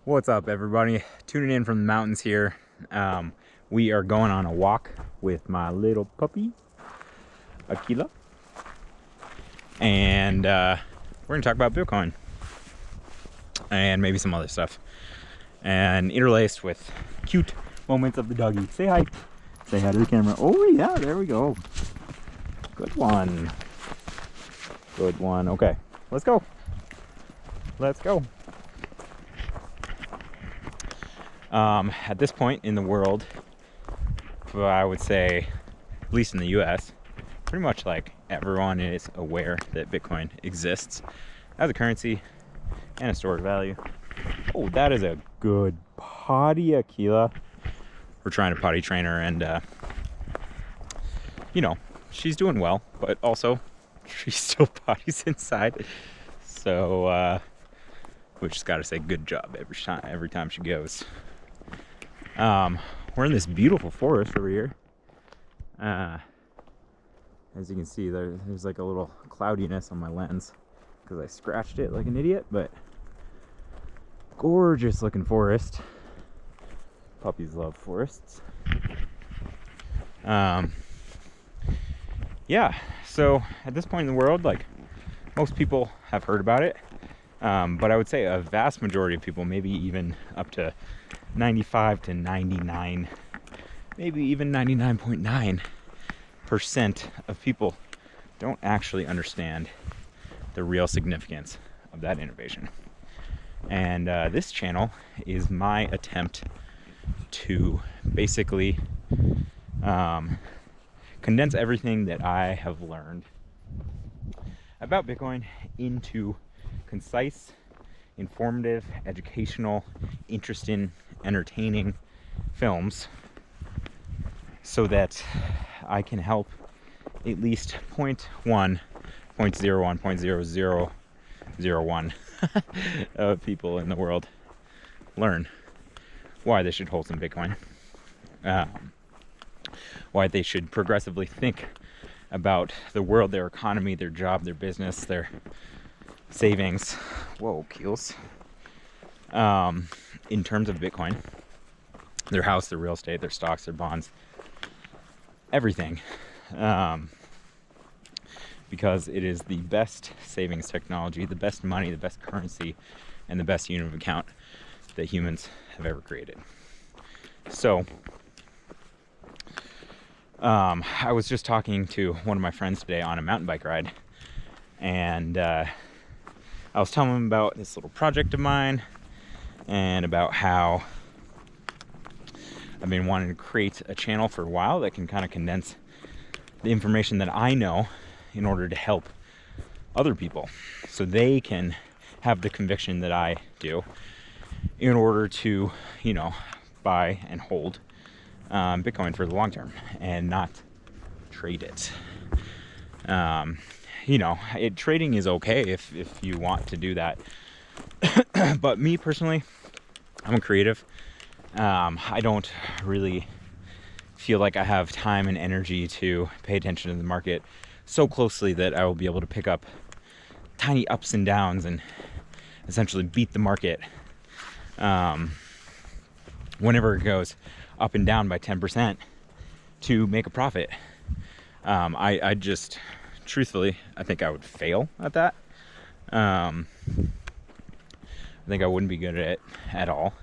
What's up, everybody? Tuning in from the mountains here. We are going on a walk with my little puppy, Aquila. And we're going to talk about Bitcoin and maybe some other stuff. And interlaced with cute moments of the doggy. Say hi. Say hi to the camera. Oh, yeah, there we go. Good one. Good one. Okay, let's go. Let's go. At this point in the world, I would say, at least in the US, pretty much like everyone is aware that Bitcoin exists as a currency and a store of value. Oh, that is a good potty, Aquila. We're trying to potty train her, and she's doing well, but also she still potties inside. So we just gotta say good job every time she goes. We're in this beautiful forest over here. As you can see, there's like a little cloudiness on my lens because I scratched it like an idiot, but gorgeous looking forest. Puppies love forests. Yeah, so at this point in the world, like, most people have heard about it, but I would say a vast majority of people, maybe even up to 95 to 99, maybe even 99.9% of people don't actually understand the real significance of that innovation. And this channel is my attempt to basically condense everything that I have learned about Bitcoin into concise, informative, educational, interesting, entertaining films so that I can help at least 0.1, 0.01, 0.0001 of people in the world learn why they should hold some Bitcoin, why they should progressively think about the world, their economy, their job, their business, their savings, whoa, keels, in terms of Bitcoin, their house, their real estate, their stocks, their bonds, everything, because it is the best savings technology, the best money, the best currency, and the best unit of account that humans have ever created. So I was just talking to one of my friends today on a mountain bike ride, and I was telling him about this little project of mine and about how I've been wanting to create a channel for a while that can kind of condense the information that I know in order to help other people so they can have the conviction that I do in order to, buy and hold Bitcoin for the long term and not trade it. Trading is okay if you want to do that. But me personally, I'm a creative. I don't really feel like I have time and energy to pay attention to the market so closely that I will be able to pick up tiny ups and downs and essentially beat the market whenever it goes up and down by 10% to make a profit. I just, truthfully, I think I would fail at that. I think I wouldn't be good at it at all.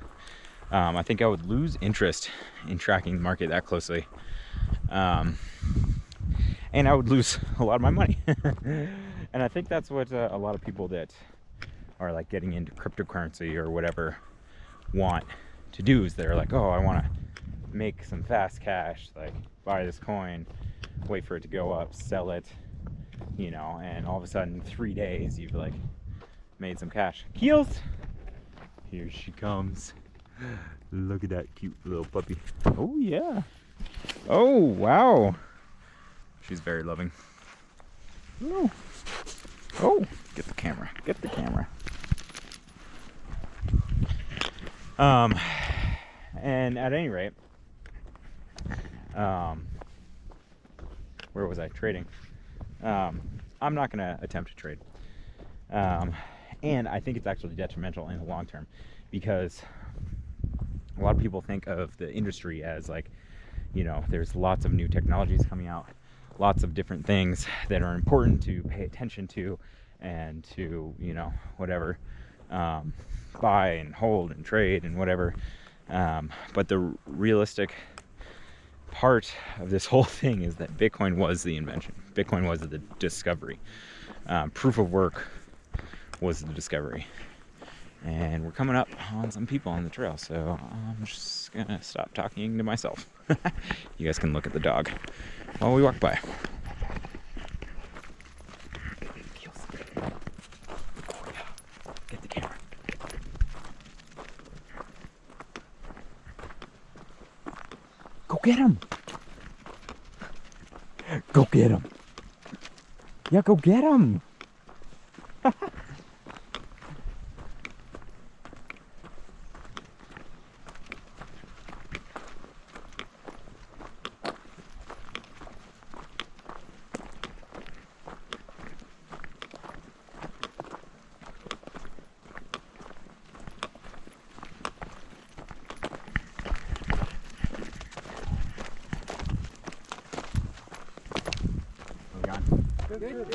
I think I would lose interest in tracking the market that closely. And I would lose a lot of my money. And I think that's what a lot of people that are like getting into cryptocurrency or whatever want to do, is they're like, oh, I want to make some fast cash, like buy this coin, wait for it to go up, sell it, and all of a sudden in 3 days you've like made some cash. Keels, here she comes. Look at that cute little puppy. Oh yeah. Oh wow, she's very loving. Oh, get the camera, and at any rate, where was I trading? I'm not gonna attempt to trade. And I think it's actually detrimental in the long term, because a lot of people think of the industry as like, you know, there's lots of new technologies coming out, lots of different things that are important to pay attention to and to, you know, whatever, buy and hold and trade and whatever. But the realistic part of this whole thing is that Bitcoin was the invention. Bitcoin was the discovery. Proof of work was the discovery. And we're coming up on some people on the trail, so I'm just gonna stop talking to myself. You guys can look at the dog while we walk by. Get the camera. Go get him! Go get him! Yeah, go get him! Good.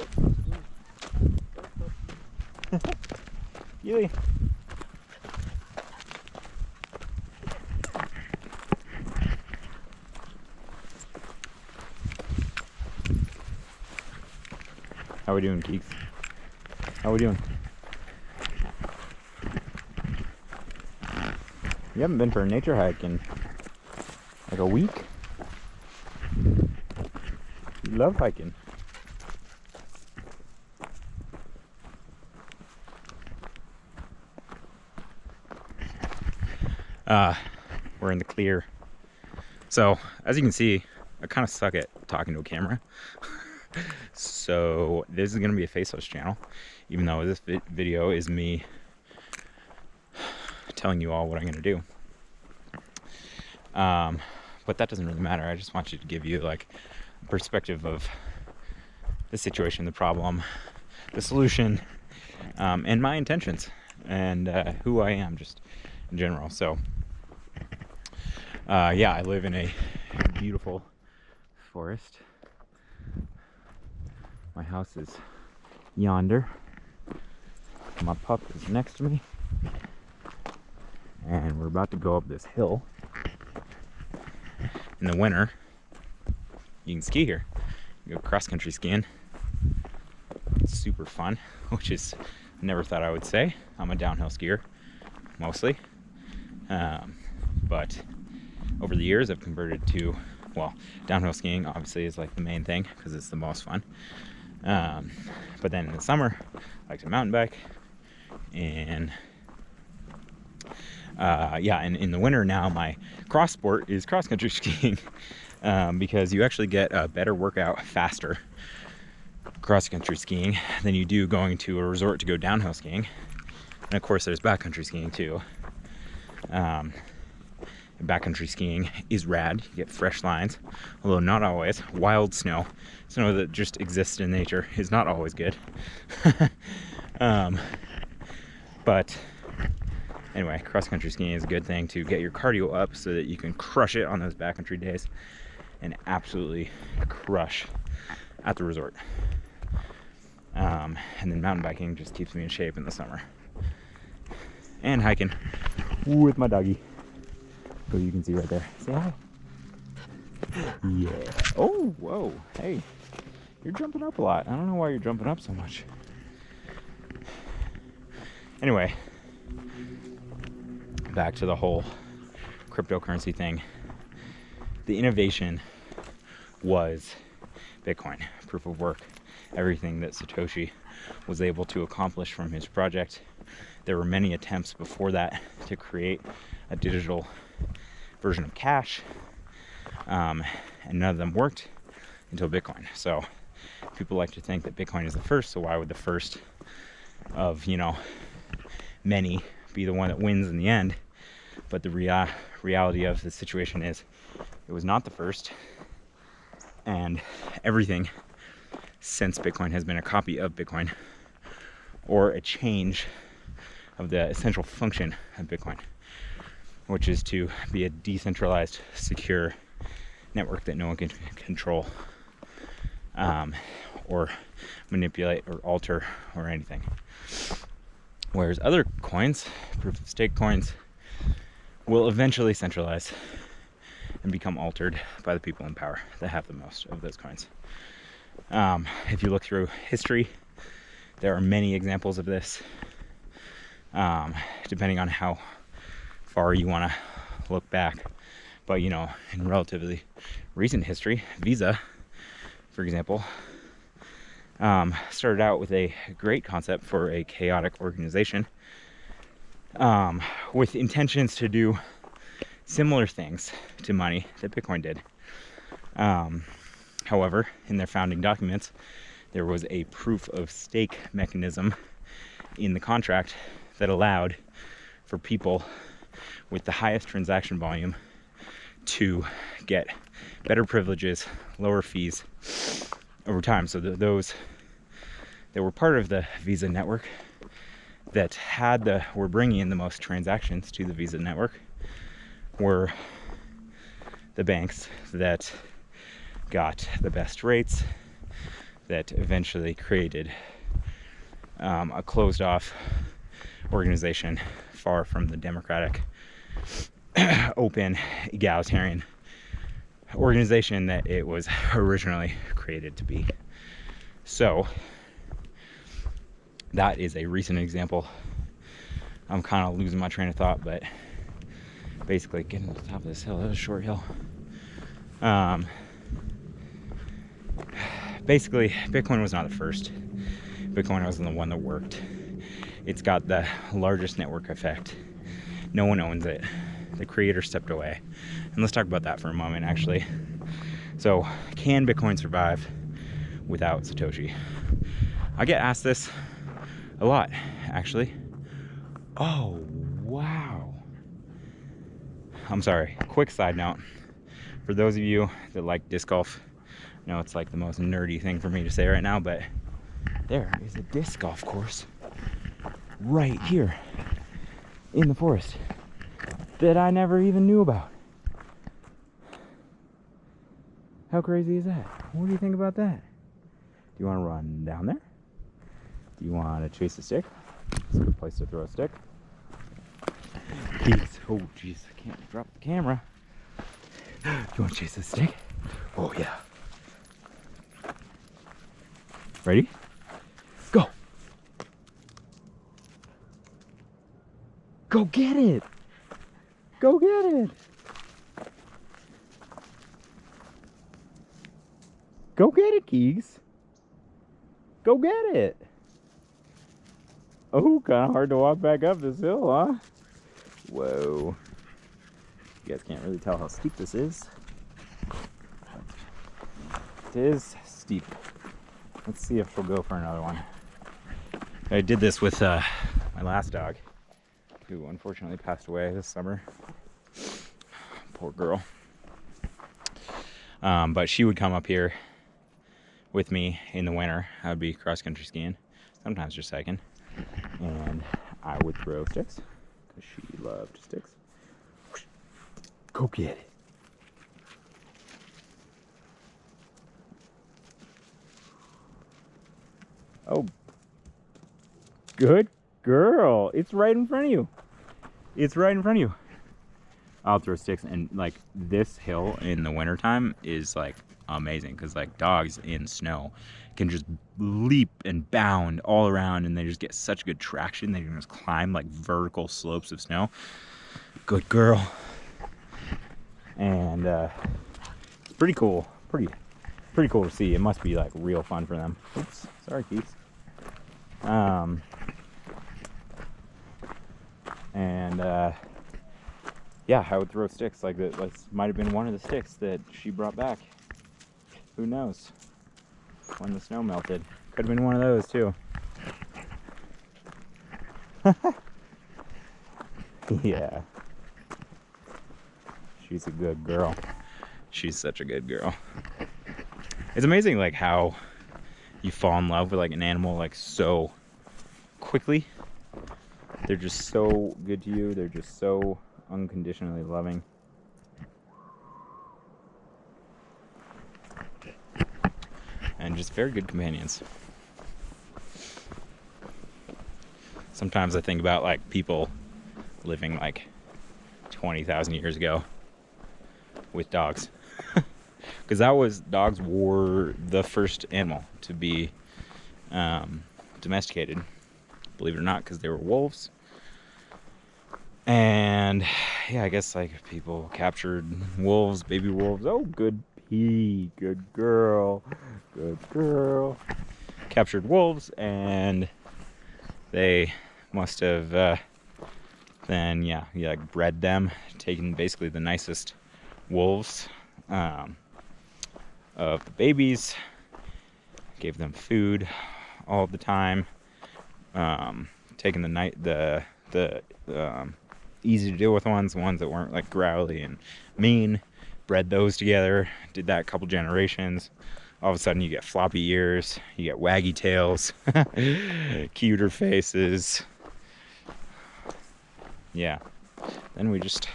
Yui. How we doing, Keeks? How we doing? You haven't been for a nature hike in like a week? You love hiking. We're in the clear. So, as you can see, I kind of suck at talking to a camera. So, this is going to be a faceless channel, even though this video is me telling you all what I'm going to do. But that doesn't really matter. I just want you to give you like a perspective of the situation, the problem, the solution, and my intentions, and who I am just in general. So yeah, I live in a beautiful forest. My house is yonder. My pup is next to me, and we're about to go up this hill. In the winter, you can ski here. You go cross-country skiing. It's super fun, which is, I never thought I would say. I'm a downhill skier, mostly. But over the years, I've converted to, well, downhill skiing obviously is like the main thing because it's the most fun. But then in the summer, I like to mountain bike. And yeah, and in the winter now, my cross sport is cross-country skiing, because you actually get a better workout faster cross-country skiing than you do going to a resort to go downhill skiing. And of course, there's backcountry skiing too. Backcountry skiing is rad. You get fresh lines, although not always. Wild snow that just exists in nature, is not always good. But anyway, cross-country skiing is a good thing to get your cardio up so that you can crush it on those backcountry days and absolutely crush at the resort. And then mountain biking just keeps me in shape in the summer. And hiking with my doggy, who you can see right there. Say hi. Yeah. Oh, whoa. Hey, you're jumping up a lot. I don't know why you're jumping up so much. Anyway, back to the whole cryptocurrency thing. The innovation was Bitcoin, proof of work, everything that Satoshi was able to accomplish from his project. There were many attempts before that to create a digital version of cash, and none of them worked until Bitcoin. So people like to think that Bitcoin is the first, so why would the first of, you know, many be the one that wins in the end? But the reality of the situation is it was not the first, and everything since Bitcoin has been a copy of Bitcoin or a change of the essential function of Bitcoin, which is to be a decentralized, secure network that no one can control, or manipulate or alter or anything. Whereas other coins, proof of stake coins, will eventually centralize and become altered by the people in power that have the most of those coins. If you look through history, there are many examples of this, depending on how far you want to look back. But, you know, in relatively recent history, Visa, for example, started out with a great concept for a chaotic organization, with intentions to do similar things to money that Bitcoin did. However, in their founding documents, there was a proof of stake mechanism in the contract that allowed for people with the highest transaction volume to get better privileges, lower fees over time. So those that were part of the Visa network that were bringing in the most transactions to the Visa network were the banks that got the best rates, that eventually created a closed off organization far from the democratic, open, egalitarian organization that it was originally created to be. So that is a recent example. I'm kind of losing my train of thought, but basically getting to the top of this hill. That was a short hill. Basically, Bitcoin was not the first. Bitcoin wasn't the one that worked. It's got the largest network effect. No one owns it. The creator stepped away. And let's talk about that for a moment, actually. So, can Bitcoin survive without Satoshi? I get asked this a lot, actually. Oh, wow. I'm sorry. Quick side note. For those of you that like disc golf, I know it's like the most nerdy thing for me to say right now, but there is a disc golf course right here in the forest that I never even knew about. How crazy is that? What do you think about that? Do you want to run down there? Do you want to chase a stick? It's a good place to throw a stick. Keys. Oh, jeez, I can't drop the camera. Do you want to chase a stick? Oh, yeah. Ready? Go! Go get it! Go get it! Go get it, Keegs! Go get it! Oh, kind of hard to walk back up this hill, huh? Whoa. You guys can't really tell how steep this is. It is steep. Let's see if she'll go for another one. I did this with my last dog, who unfortunately passed away this summer. Poor girl. But she would come up here with me in the winter. I would be cross-country skiing, sometimes just hiking, and I would throw sticks because she loved sticks. Go get it. Oh, good girl. It's right in front of you. It's right in front of you. I'll throw sticks, and like this hill in the wintertime is like amazing because like dogs in snow can just leap and bound all around, and they just get such good traction. They can just climb like vertical slopes of snow. Good girl. And it's pretty cool. Pretty cool to see. It must be like real fun for them. Oops, sorry, Keith. Yeah, I would throw sticks like that. This might have been one of the sticks that she brought back. Who knows? When the snow melted, could have been one of those too. Yeah. She's a good girl. She's such a good girl. It's amazing like how you fall in love with like an animal like so quickly. They're just so good to you. They're just so unconditionally loving. And just very good companions. Sometimes I think about like people living like 20,000 years ago with dogs. Because dogs were the first animal to be domesticated, believe it or not, because they were wolves. And yeah, I guess like people captured wolves, baby wolves. Oh, good pea, good girl, good girl. Captured wolves, and they must have then like bred them, taken basically the nicest wolves of the babies, gave them food all the time, taking the easy to deal with ones, the ones that weren't like growly and mean, bred those together, did that a couple generations. All of a sudden you get floppy ears, you get waggy tails, cuter faces. Yeah. Then we just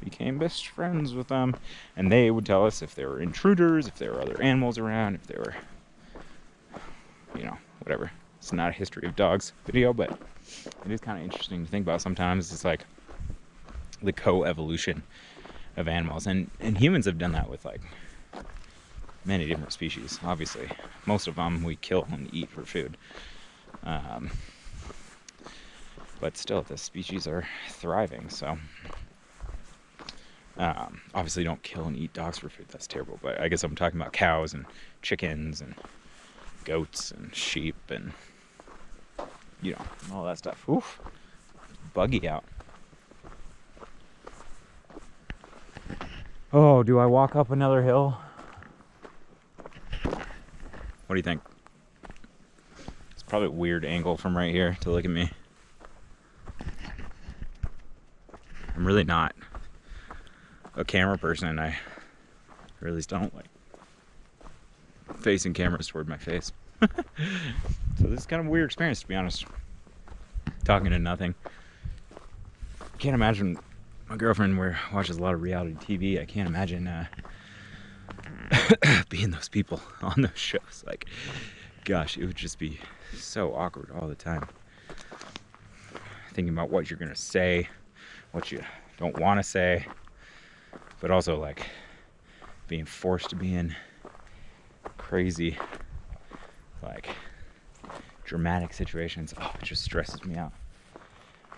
became best friends with them, and they would tell us if there were intruders, if there were other animals around, if there were, whatever. It's not a history of dogs video, but it is kind of interesting to think about sometimes. It's like the co-evolution of animals, and humans have done that with like many different species. Obviously, most of them we kill and eat for food, but still the species are thriving. So obviously don't kill and eat dogs for food, that's terrible, but I guess I'm talking about cows and chickens and goats and sheep and all that stuff. Oof, buggy out. Oh, do I walk up another hill? What do you think? It's probably a weird angle from right here to look at me. I'm really not a camera person. I really don't like facing cameras toward my face. So this is kind of a weird experience, to be honest. Talking to nothing. Can't imagine. My girlfriend watches a lot of reality TV. I can't imagine being those people on those shows. Like, gosh, it would just be so awkward all the time. Thinking about what you're gonna say, what you don't want to say, but also like being forced to be in crazy, like dramatic situations. Oh, it just stresses me out.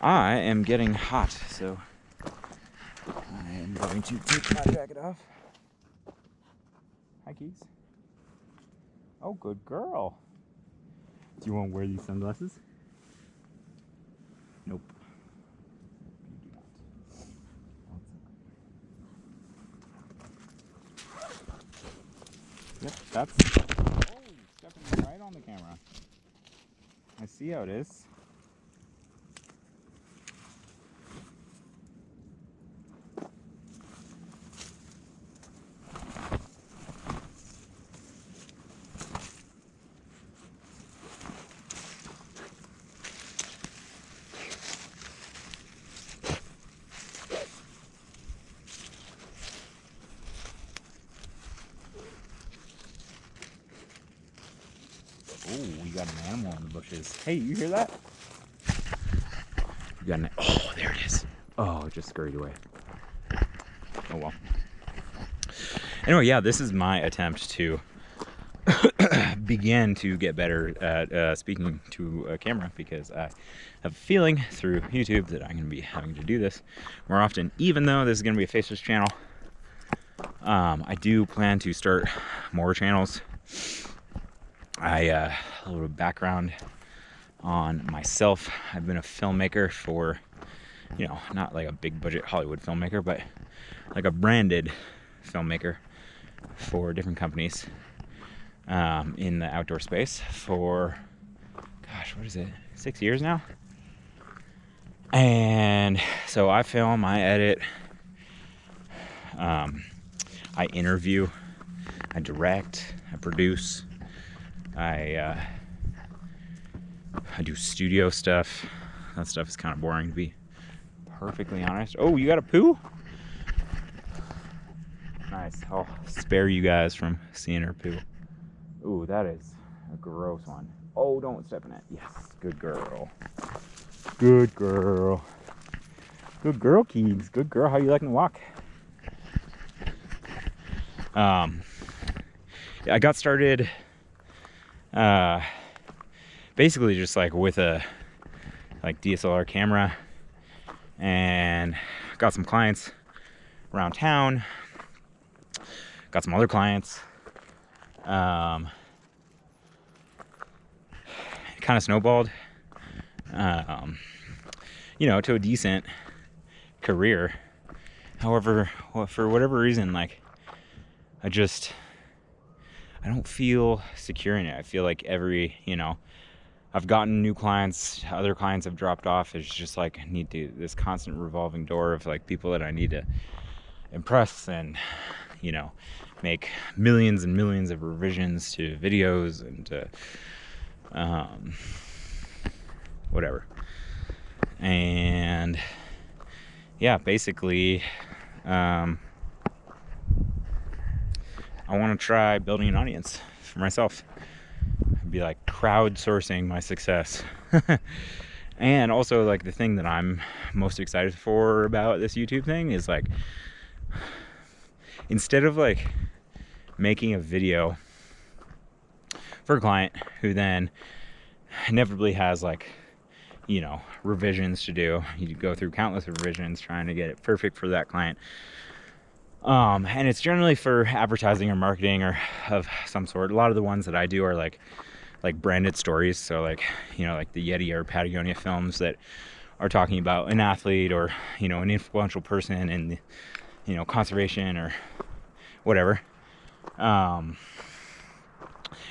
I am getting hot, so I am going to take my jacket off. Hi, Keys. Oh, good girl. Do you want to wear these sunglasses? Nope. You do not. Yep, that's... Oh, you're stepping right on the camera. I see how it is. Oh, we got an animal in the bushes. Hey, you hear that? You got an... Oh, there it is. Oh, it just scurried away. Oh, well. Anyway, yeah, this is my attempt to begin to get better at speaking to a camera, because I have a feeling through YouTube that I'm going to be having to do this more often, even though this is going to be a faceless channel. I do plan to start more channels. A little background on myself. I've been a filmmaker for, not like a big budget Hollywood filmmaker, but like a branded filmmaker for different companies in the outdoor space for, gosh, what is it, 6 years now? And so I film, I edit, I interview, I direct, I produce, I I do studio stuff. That stuff is kind of boring, to be perfectly honest. Oh, you got a poo? Nice. I'll spare you guys from seeing her poo. Ooh, that is a gross one. Oh, don't step in it. Yes, good girl. Good girl. Good girl, Keegs. Good girl. How you liking the walk? I got started basically just like with a DSLR camera, and got some clients around town, got some other clients. Kind of snowballed, you know, to a decent career. However, for whatever reason, like, I don't feel secure in it. I feel like I've gotten new clients, other clients have dropped off. It's just like, I need this constant revolving door of like people that I need to impress and, you know, make millions and millions of revisions to videos and to whatever. And yeah, basically, I want to try building an audience for myself. I'd be like crowdsourcing my success. And also, like, the thing that I'm most excited for about this YouTube thing is, like, instead of like making a video for a client who then inevitably has, like, you know, revisions to do, you go through countless revisions trying to get it perfect for that client. And it's generally for advertising or marketing or of some sort. A lot of the ones that I do are like branded stories. So, like, you know, like the Yeti or Patagonia films that are talking about an athlete or, you know, an influential person in, you know, conservation or whatever.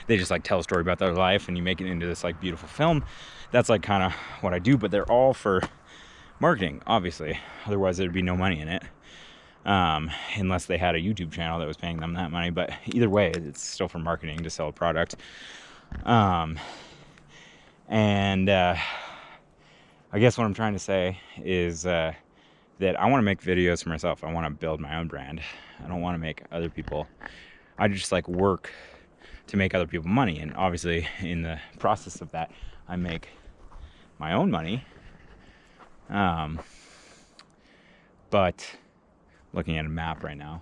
They just like tell a story about their life and you make it into this like beautiful film. That's like kind of what I do, but they're all for marketing, obviously. Otherwise there'd be no money in it. Unless they had a YouTube channel that was paying them that money. But either way, it's still for marketing to sell a product. I guess what I'm trying to say is that I want to make videos for myself. I want to build my own brand. I don't want to make other people. I just like work to make other people money. And obviously in the process of that, I make my own money. But looking at a map right now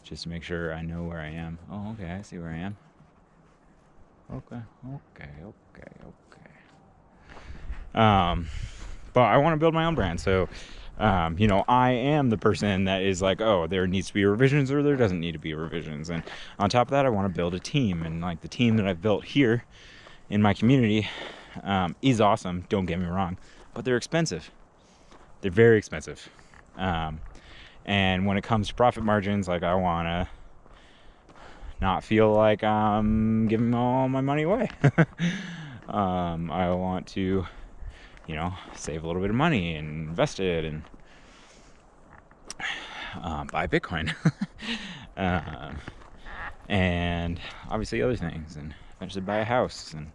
just to make sure I know where I am. Oh, okay, I see where I am. Okay. But I want to build my own brand. So, you know, I am the person that is like, oh, there needs to be revisions or there doesn't need to be revisions. And on top of that, I want to build a team. And like the team that I've built here in my community is awesome. Don't get me wrong, but they're expensive. They're very expensive. And when it comes to profit margins, like, I want to not feel like I'm giving all my money away. I want to, you know, save a little bit of money and invest it and buy Bitcoin. And obviously other things, and eventually buy a house and,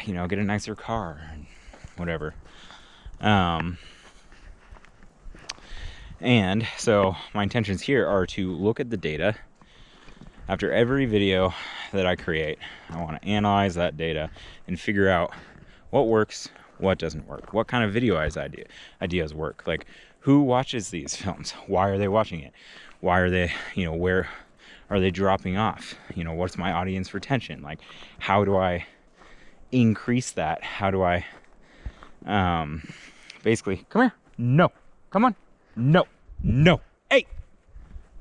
you know, get a nicer car and whatever. And so my intentions here are to look at the data after every video that I create. I want to analyze that data and figure out what works, what doesn't work, what kind of video ideas work. Like, who watches these films? Why are they watching it? Why are they, you know, where are they dropping off? You know, what's my audience retention? Like, how do I increase that? How do I basically, come here, no, come on, no, hey,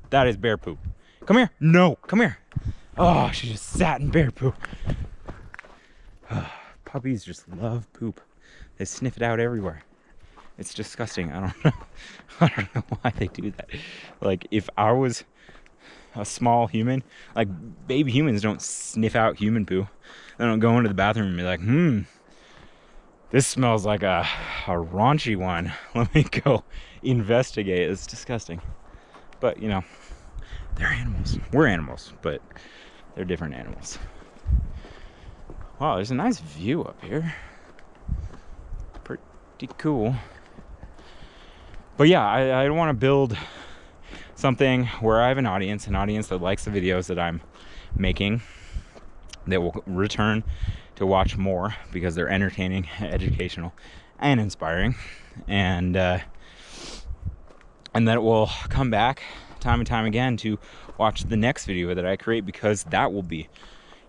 that is bear poop, come here, no, come here. Oh, she just sat in bear poop. Puppies just love poop. They sniff it out everywhere. It's disgusting. I don't know why they do that. Like, if I was a small human, like, baby humans don't sniff out human poo. They don't go into the bathroom and be like, this smells like a raunchy one. Let me go investigate. It's disgusting. But, you know, they're animals. We're animals, but they're different animals. Wow, there's a nice view up here. Pretty cool. But yeah, I want to build something where I have an audience that likes the videos that I'm making, that will return to watch more because they're entertaining, educational, and inspiring, and that will come back time and time again to watch the next video that I create, because that will be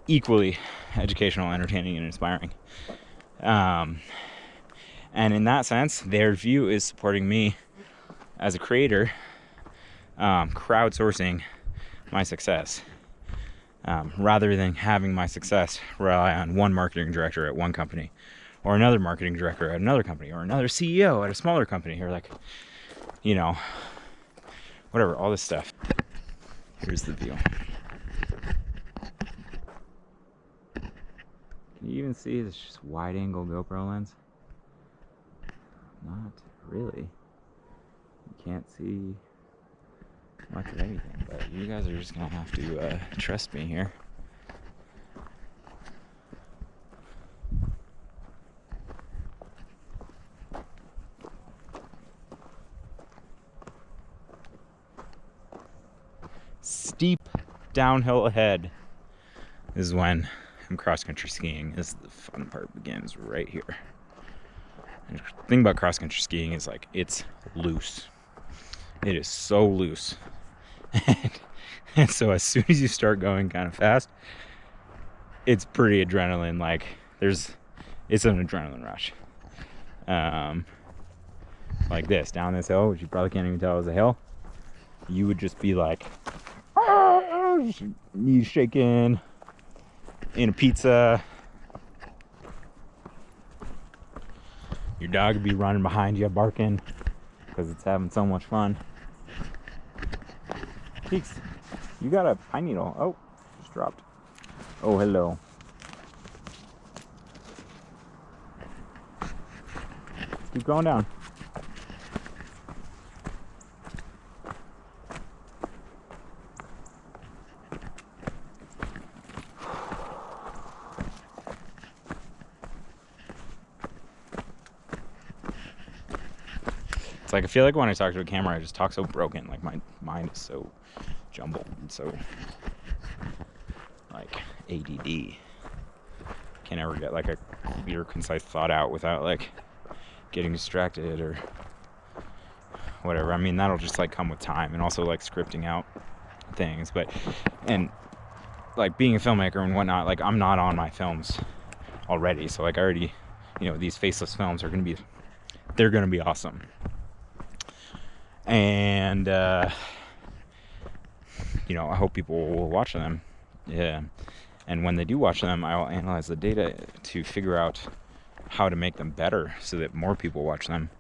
equally educational, entertaining, and inspiring. And in that sense, their view is supporting me as a creator, crowdsourcing my success, rather than having my success rely on one marketing director at one company, or another marketing director at another company, or another CEO at a smaller company, or like, you know, whatever, all this stuff. Here's the view. Can you even see this just wide angle GoPro lens? Not really. You can't see much of anything, but you guys are just gonna have to trust me here. Steep downhill ahead is when I'm cross-country skiing. This is the fun part, begins right here. And the thing about cross-country skiing is, like, it's loose. It is so loose. And so as soon as you start going kind of fast, it's pretty adrenaline, like it's an adrenaline rush. Like this, down this hill, which you probably can't even tell is a hill, you would just be like, knees shaking, in a pizza. Your dog would be running behind you, barking, because it's having so much fun. Peaks, you got a pine needle. Oh, just dropped. Oh, hello. Let's keep going down. It's like, I feel like when I talk to a camera, I just talk so broken. Like, my mind is so jumbled and so, like, ADD. Can't ever get, like, a clear, concise thought out without, like, getting distracted or whatever. I mean, that'll just, like, come with time, and also, like, scripting out things. But, and, like, being a filmmaker and whatnot, like, I'm not on my films already. So, like, I already, you know, these faceless films are going to be, they're going to be awesome. And, you know, I hope people will watch them. Yeah. And when they do watch them, I'll analyze the data to figure out how to make them better so that more people watch them,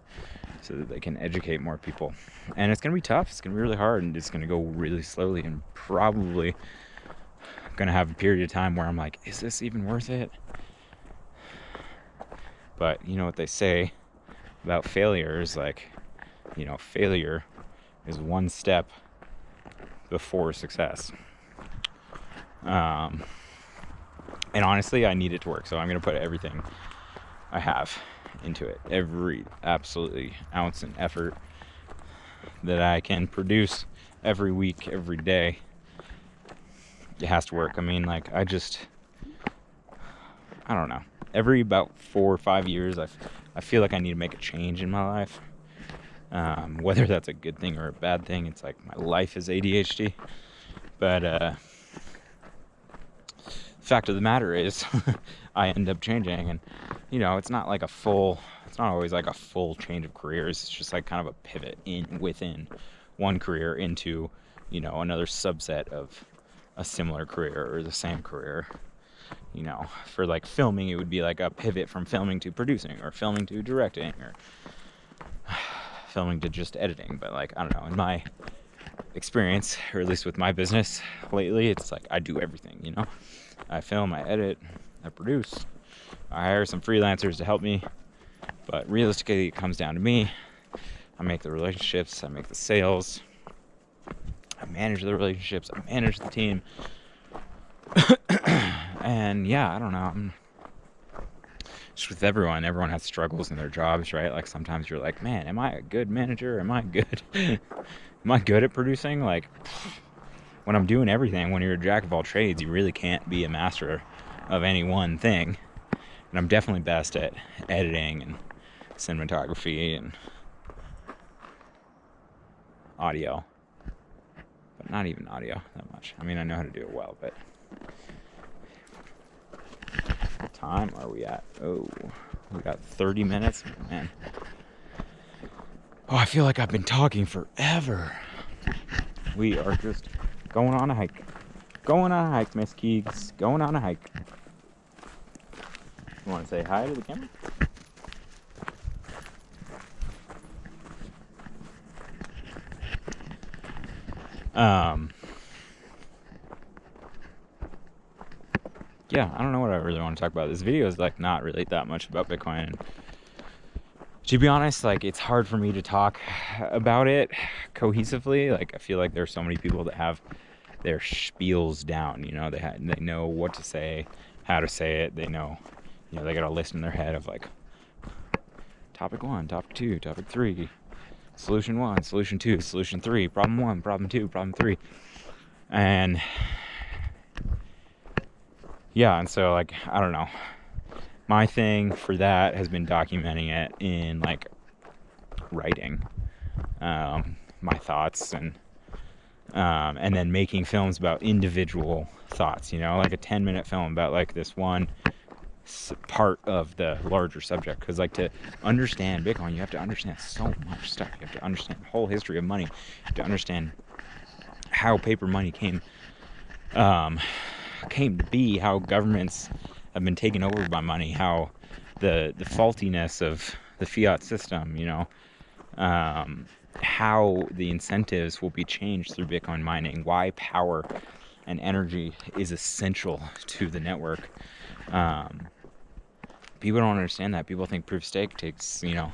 so that they can educate more people. And it's going to be tough. It's going to be really hard, and it's going to go really slowly, and probably going to have a period of time where I'm like, is this even worth it? But you know what they say about failure is, like, you know, failure is one step before success. And honestly, I need it to work, so I'm going to put everything I have into it. Every absolutely ounce and effort that I can produce every week, every day. It has to work. I mean, like, I don't know. Every about 4 or 5 years, I feel like I need to make a change in my life. Whether that's a good thing or a bad thing, it's like my life is ADHD. But the fact of the matter is, I end up changing, and you know, it's not always like a full change of careers. It's just like kind of a pivot within one career into, you know, another subset of a similar career or the same career. You know, for like filming, it would be like a pivot from filming to producing, or filming to directing, or filming to just editing. But like, I don't know, in my experience, or at least with my business lately, it's like I do everything, you know. I film, I edit, I produce, I hire some freelancers to help me, but realistically it comes down to me. I make the relationships, I make the sales, I manage the relationships, I manage the team. And yeah, I don't know, just with everyone has struggles in their jobs, right? Like sometimes you're like, man, am I a good manager? Am I good am I good at producing? Like when I'm doing everything, when you're a jack of all trades, you really can't be a master of any one thing. And I'm definitely best at editing and cinematography and audio, but not even audio that much. I mean, I know how to do it well, but what time are we at? Oh, we got 30 minutes, man. Oh, I feel like I've been talking forever. We are just going on a hike. Miss Keegs. Going on a hike. You want to say hi to the camera? Yeah, I don't know what I really want to talk about. This video is like not really that much about Bitcoin. And to be honest, like it's hard for me to talk about it cohesively. Like I feel like there's so many people that have their spiels down. You know, they know what to say, how to say it. They know, you know, they got a list in their head of like topic 1, topic 2, topic 3, solution 1, solution 2, solution 3, problem 1, problem 2, problem 3, and yeah, and so like I don't know. My thing for that has been documenting it in like writing my thoughts and then making films about individual thoughts, you know, like a 10-minute film about like this one part of the larger subject. Because like to understand Bitcoin, you have to understand so much stuff. You have to understand the whole history of money. You have to understand how paper money came to be, how governments have been taken over by money, how the faultiness of the fiat system, you know, how the incentives will be changed through Bitcoin mining, why power and energy is essential to the network. People don't understand that. People think proof of stake takes, you know,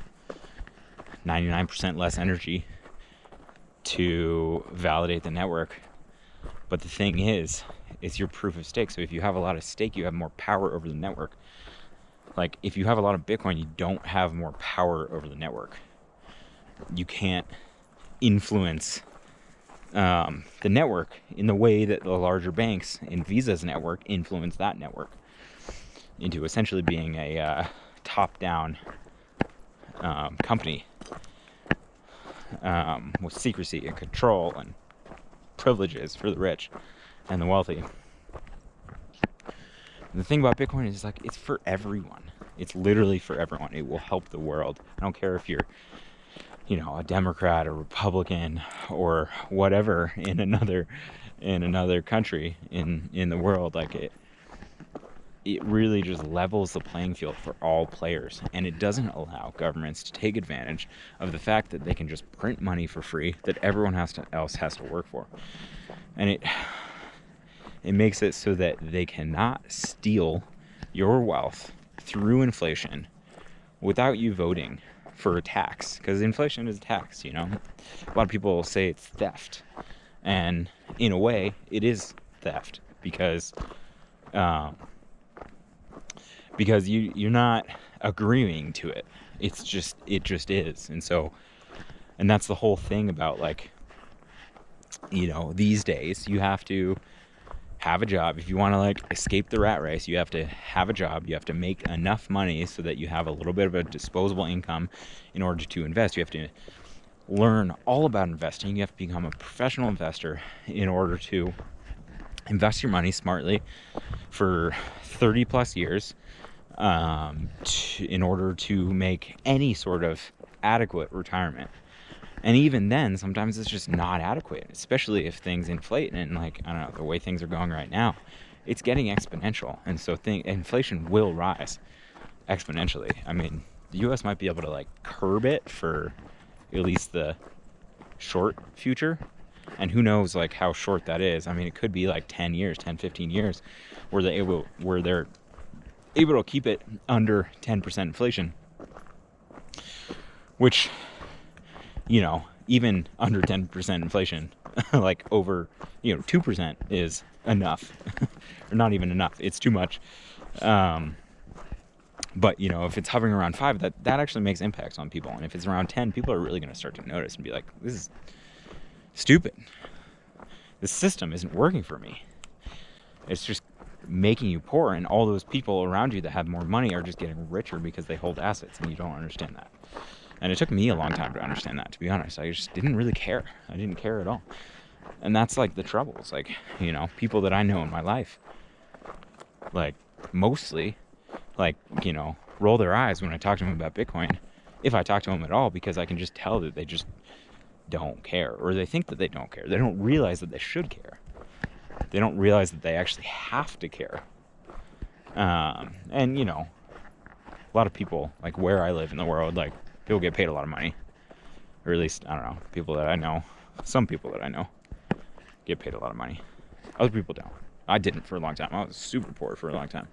99% less energy to validate the network. But the thing is, it's your proof of stake. So if you have a lot of stake, you have more power over the network. Like if you have a lot of Bitcoin, you don't have more power over the network. You can't influence the network in the way that the larger banks in Visa's network influence that network into essentially being a top-down company with secrecy and control and privileges for the rich and the wealthy. And the thing about Bitcoin is like it's for everyone. It's literally for everyone. It will help the world. I don't care if you're, you know, a Democrat or Republican or whatever in another country in the world. Like it really just levels the playing field for all players, and it doesn't allow governments to take advantage of the fact that they can just print money for free that everyone else has to work for. And it makes it so that they cannot steal your wealth through inflation without you voting for a tax, because inflation is a tax, you know. A lot of people say it's theft, and in a way it is theft because you're not agreeing to it. It just is. And that's the whole thing about, like, you know, these days you have to have a job. If you want to like escape the rat race, you have to have a job. You have to make enough money so that you have a little bit of a disposable income in order to invest. You have to learn all about investing. You have to become a professional investor in order to invest your money smartly for 30 plus years in order to make any sort of adequate retirement. And even then, sometimes it's just not adequate, especially if things inflate. And like, I don't know, the way things are going right now, it's getting exponential. And so inflation will rise exponentially. I mean, the US might be able to like curb it for at least the short future. And who knows like how short that is. I mean, it could be like 10 years, 10, 15 years where they're able to keep it under 10% inflation, which, you know, even under 10% inflation, like over, you know, 2% is enough. Or not even enough. It's too much. But, you know, if it's hovering around 5, that actually makes impacts on people. And if it's around 10, people are really going to start to notice and be like, this is stupid. This system isn't working for me. It's just making you poor, and all those people around you that have more money are just getting richer because they hold assets, and you don't understand that. And it took me a long time to understand that, to be honest. I just didn't really care. I didn't care at all. And that's like the trouble. It's like, you know, people that I know in my life, like, mostly, like, you know, roll their eyes when I talk to them about Bitcoin, if I talk to them at all, because I can just tell that they just don't care, or they think that they don't care. They don't realize that they should care. They don't realize that they actually have to care. And, you know, a lot of people, like where I live in the world, like, people get paid a lot of money. Or at least, I don't know, people that I know, some people that I know get paid a lot of money. Other people don't. I didn't for a long time. I was super poor for a long time.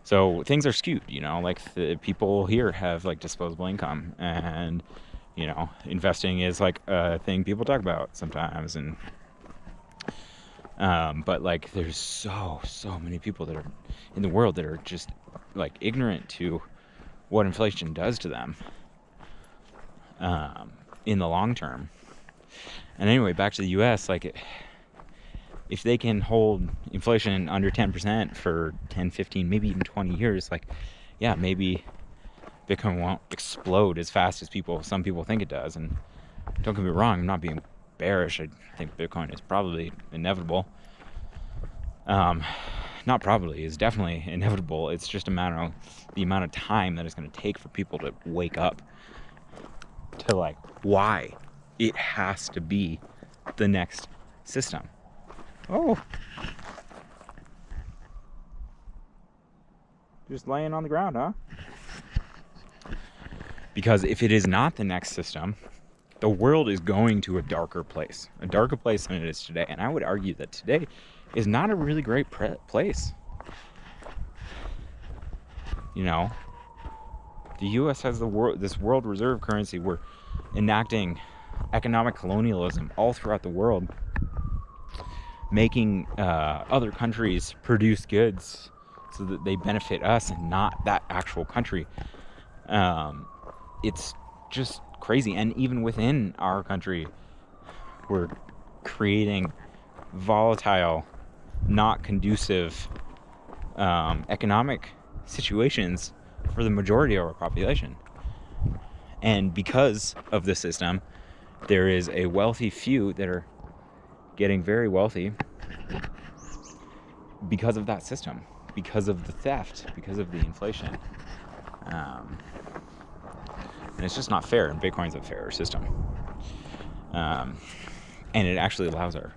So things are skewed, you know, like the people here have like disposable income, and, you know, investing is like a thing people talk about sometimes. And, but like there's so many people that are in the world that are just like ignorant to what inflation does to them, in the long term. And anyway, back to the US, like, if they can hold inflation under 10% for 10, 15, maybe even 20 years, like, yeah, maybe Bitcoin won't explode as fast as some people think it does. And don't get me wrong, I'm not being bearish. I think Bitcoin is probably inevitable. Not probably, it's definitely inevitable. It's just a matter of the amount of time that it's going to take for people to wake up to, like, why it has to be the next system. Oh, just laying on the ground, huh? Because if it is not the next system, the world is going to a darker place than it is today. And I would argue that today is not a really great place. You know, the U.S. has this world reserve currency. We're enacting economic colonialism all throughout the world, making other countries produce goods so that they benefit us and not that actual country. It's just crazy. And even within our country, we're creating volatile, not conducive economic situations for the majority of our population. And because of the system, there is a wealthy few that are getting very wealthy because of that system, because of the theft, because of the inflation. And it's just not fair, and Bitcoin's a fairer system. And it actually allows our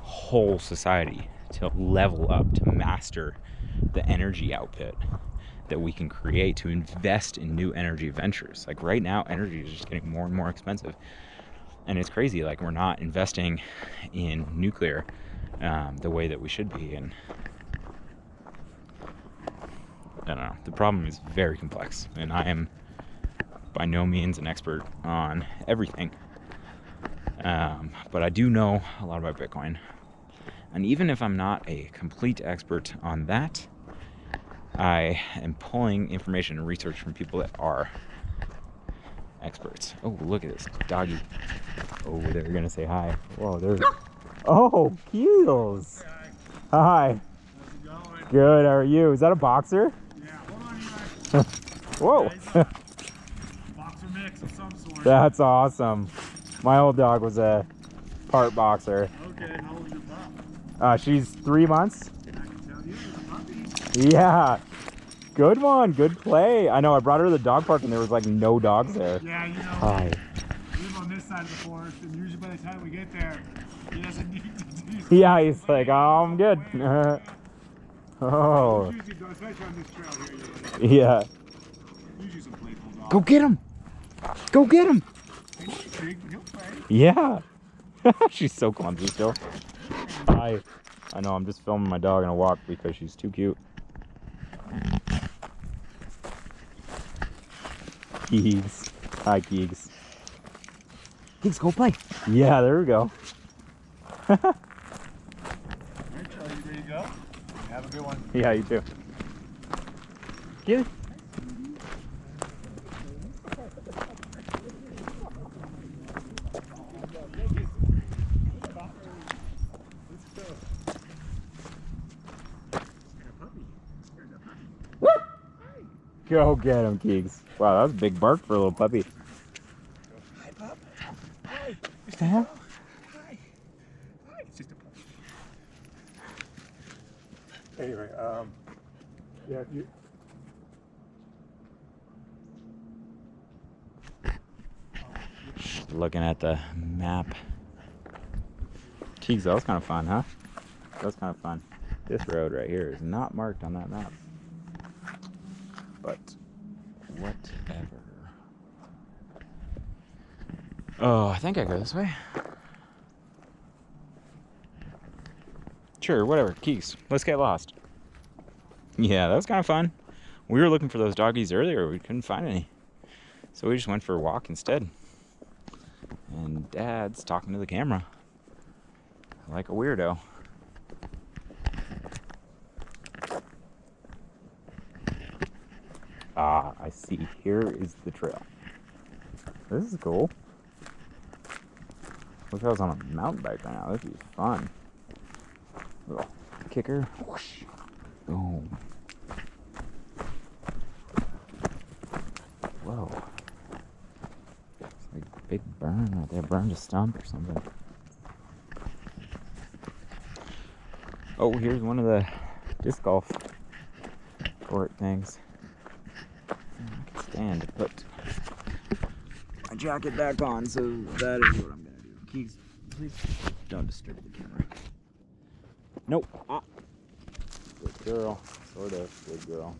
whole society to level up, to master the energy output that we can create, to invest in new energy ventures. Like right now, energy is just getting more and more expensive. And it's crazy, like we're not investing in nuclear the way that we should be. And I don't know, the problem is very complex, and I am by no means an expert on everything. But I do know a lot about Bitcoin. And even if I'm not a complete expert on that, I am pulling information and research from people that are experts. Oh, look at this doggy. Oh, they're gonna say hi. Whoa, there's. Oh, Keels. Hi. How's it going? Good. How are you? Is that a boxer? Yeah. Hold on, Eli. Whoa. Yeah, he's a boxer mix of some sort. That's awesome. My old dog was a part boxer. Okay. How old is your pup? She's 3 months. I can tell you, it's a puppy. Yeah. Good one. Good play. I know. I brought her to the dog park and there was like no dogs there. Yeah, you know. Hi. We live on this side of the forest, and usually by the time we get there, he doesn't need to do something. Yeah, he's like, oh, I'm good. Oh. Usually, especially on this trail here, Yeah. usually some playful dogs. Go get him. Go get him. He's big, but he'll play. Yeah. She's so clumsy still. Hi. I know, I'm just filming my dog on a walk because she's too cute. Keegs. Hi, Keegs. Keegs, go play. Yeah, there we go. All right, Charlie, you ready to go? Have a good one. Yeah, you too. Get it. Go get him, Keegs. Wow, that was a big bark for a little puppy. Hi, pup. Hi. What the hell? Hi. Hi. It's just a puppy. Anyway, yeah, you. Looking at the map. Keegs, that was kind of fun, huh? That was kind of fun. This road right here is not marked on that map. But whatever. Oh, I think I go this way. Sure, whatever. Keegs, let's get lost. Yeah, that was kind of fun. We were looking for those doggies earlier. We couldn't find any. So we just went for a walk instead. And Dad's talking to the camera like a weirdo. Ah, I see. Here is the trail. This is cool. Wish I was on a mountain bike right now. This would be fun. Little kicker. Whoosh. Boom. Whoa. It's like a big burn right there. Burned a stump or something. Oh, here's one of the disc golf court things. I can stand to put my jacket back on, so that is what I'm gonna do. Keegs, please don't disturb the camera. Nope. Ah. Good girl. Sort of. Good girl.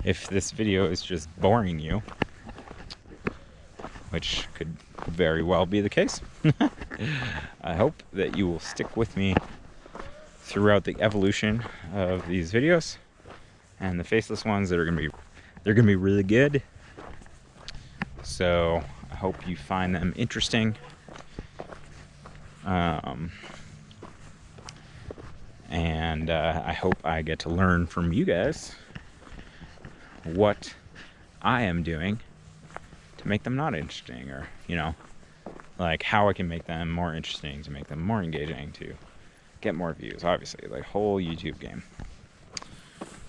If this video is just boring you, which could very well be the case, I hope that you will stick with me throughout the evolution of these videos, and the faceless ones that are gonna be really good. So I hope you find them interesting. And I hope I get to learn from you guys what I am doing to make them not interesting, or, you know, like how I can make them more interesting, to make them more engaging, to get more views, obviously, like whole YouTube game.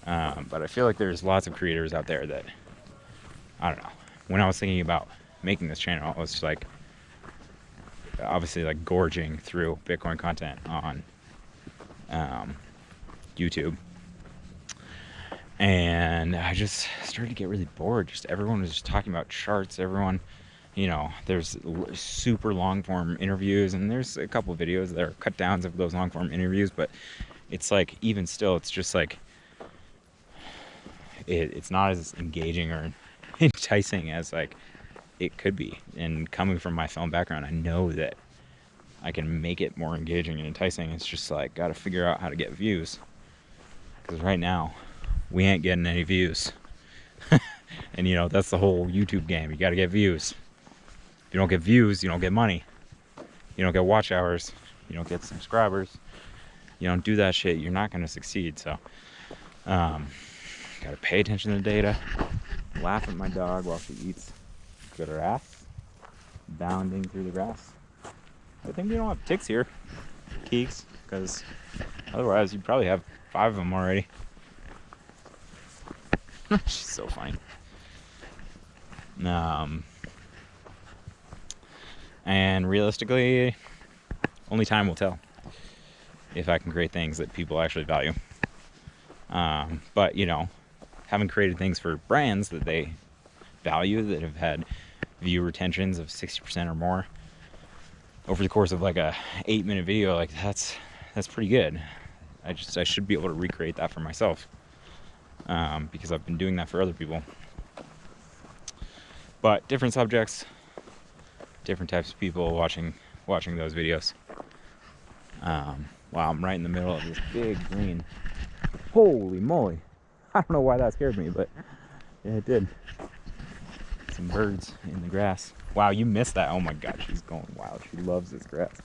But I feel like there's lots of creators out there that, I don't know, when I was thinking about making this channel, I was just like, obviously like gorging through Bitcoin content on YouTube, and I just started to get really bored. Just everyone was just talking about charts. Everyone, you know, there's super long form interviews, and there's a couple videos that are cut downs of those long form interviews, but it's like, even still, it's just like it's not as engaging or enticing as like it could be. And coming from my film background, I know that I can make it more engaging and enticing. It's just like, gotta figure out how to get views, because right now we ain't getting any views. And you know, that's the whole YouTube game. You gotta get views. If you don't get views, you don't get money. You don't get watch hours. You don't get subscribers. You don't do that shit, you're not gonna succeed. So gotta pay attention to the data. Laugh at my dog while she eats grass, bounding through the grass. I think we don't have ticks here, Keegs, because otherwise you'd probably have 5 of them already. She's so funny. And realistically, only time will tell if I can create things that people actually value. But, you know, having created things for brands that they value, that have had view retentions of 60% or more over the course of like a 8-minute video, like that's that's pretty good. I should be able to recreate that for myself, because I've been doing that for other people. But different subjects, different types of people watching those videos. Wow, I'm right in the middle of this big green. Holy moly. I don't know why that scared me, but yeah, it did. Some birds in the grass. Wow, you missed that. Oh my god, she's going wild. She loves this grass.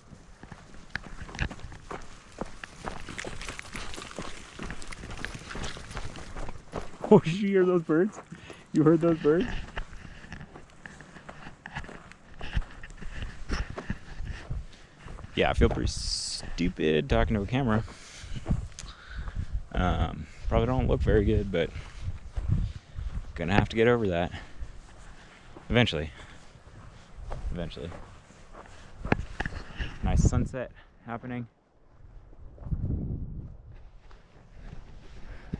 Oh, did you hear those birds? You heard those birds? Yeah, I feel pretty stupid talking to a camera. Probably don't look very good, but gonna have to get over that eventually. Nice sunset happening.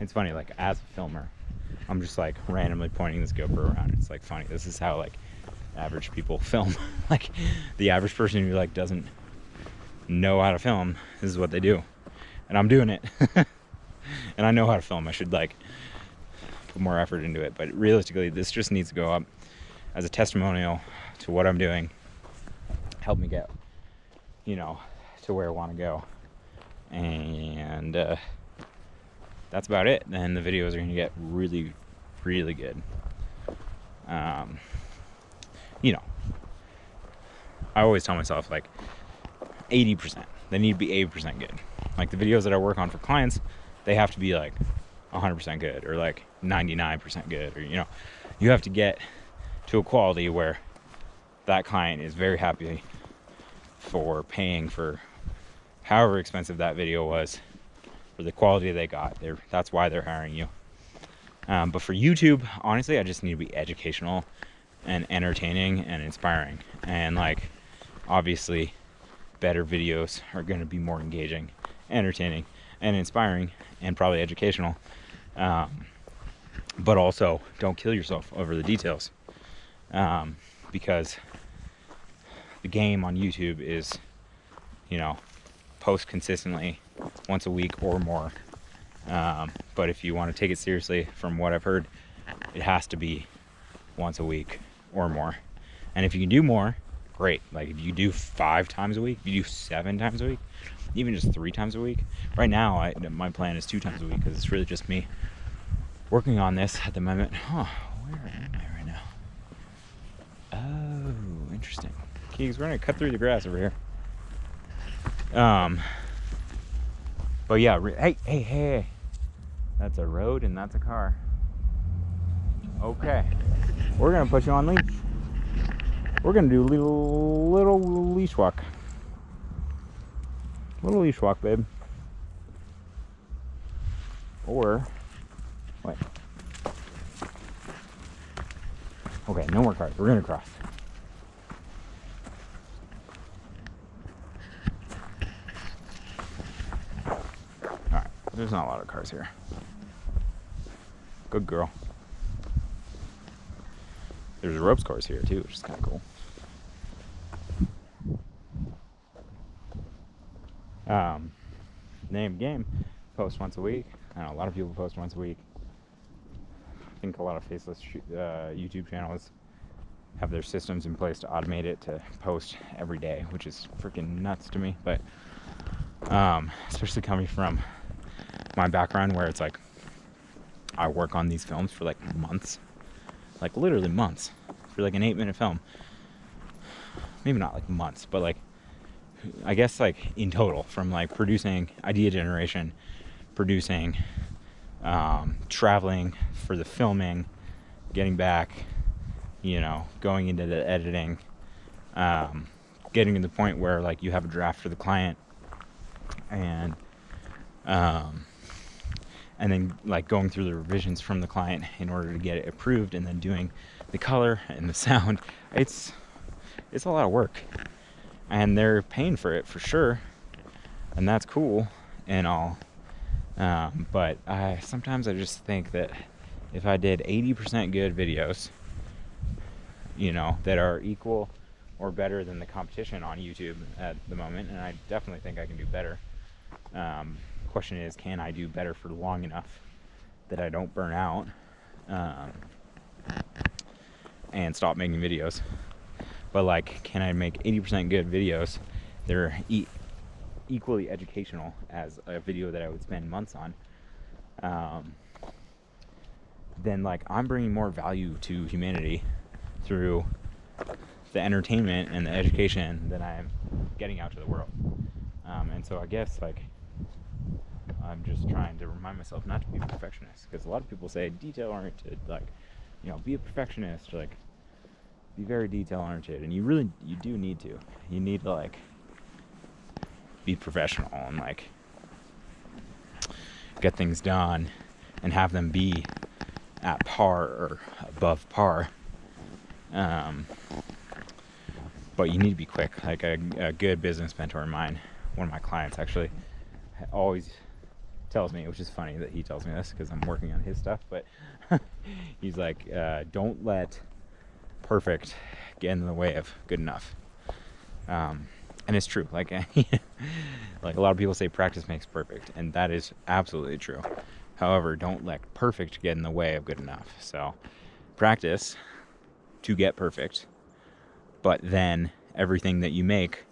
It's funny, like as a filmer, I'm just like randomly pointing this GoPro around. It's like funny. This is how like average people film. Like the average person who like doesn't know how to film, this is what they do, and I'm doing it. And I know how to film. I should like put more effort into it, but realistically this just needs to go up as a testimonial to what I'm doing, help me get, you know, to where I want to go. And that's about it. Then the videos are going to get really, really good. You know, I always tell myself like 80%. They need to be 80% good. Like the videos that I work on for clients, they have to be like 100% good, or like 99% good, or you know, you have to get to a quality where that client is very happy for paying for however expensive that video was for the quality they got. That's why they're hiring you. But for YouTube, honestly, I just need to be educational and entertaining and inspiring. And like, obviously, better videos are going to be more engaging, entertaining, and inspiring, and probably educational. But also, don't kill yourself over the details, because the game on YouTube is, you know, post consistently once a week or more. But if you want to take it seriously, from what I've heard, it has to be once a week or more. And if you can do more, great. Like if you do 5 times a week, if you do 7 times a week, even just 3 times a week. Right now, my plan is 2 times a week, because it's really just me working on this at the moment. Huh, where am I right now? Oh, interesting. Keegs, we're gonna cut through the grass over here. But yeah, hey. That's a road and that's a car. Okay, we're gonna put you on leash. We're gonna do a little leash walk. Little leash walk, babe. Or, wait. Okay, no more cars. We're gonna cross. Alright, there's not a lot of cars here. Good girl. There's ropes course here too, which is kind of cool. Name game, post once a week. I know a lot of people post once a week. I think a lot of faceless YouTube channels have their systems in place to automate it to post every day, which is freaking nuts to me. But especially coming from my background, where it's like I work on these films for like months, like literally months, for like an 8-minute film. Maybe not like months, but like I guess like in total, from like producing, idea generation, producing, traveling for the filming, getting back, you know, going into the editing, getting to the point where like you have a draft for the client, and then like going through the revisions from the client in order to get it approved, and then doing the color and the sound. It's a lot of work, and they're paying for it for sure, and that's cool and all. But sometimes I just think that if I did 80% good videos, you know, that are equal or better than the competition on YouTube at the moment, and I definitely think I can do better, Question is, can I do better for long enough that I don't burn out and stop making videos? But like, can I make 80% good videos that are equally educational as a video that I would spend months on? Then like, I'm bringing more value to humanity through the entertainment and the education that I'm getting out to the world. And so I guess like, I'm just trying to remind myself not to be a perfectionist, because a lot of people say detail oriented, like, you know, be a perfectionist, like be very detail oriented, and you do need to. You need to like be professional and like get things done and have them be at par or above par. But you need to be quick. Like a good business mentor of mine, one of my clients actually, always tells me, which is funny that he tells me this because I'm working on his stuff, but he's like, don't let perfect get in the way of good enough. And it's true. Like, like a lot of people say practice makes perfect, and that is absolutely true. However, don't let perfect get in the way of good enough. So practice to get perfect, but then everything that you make,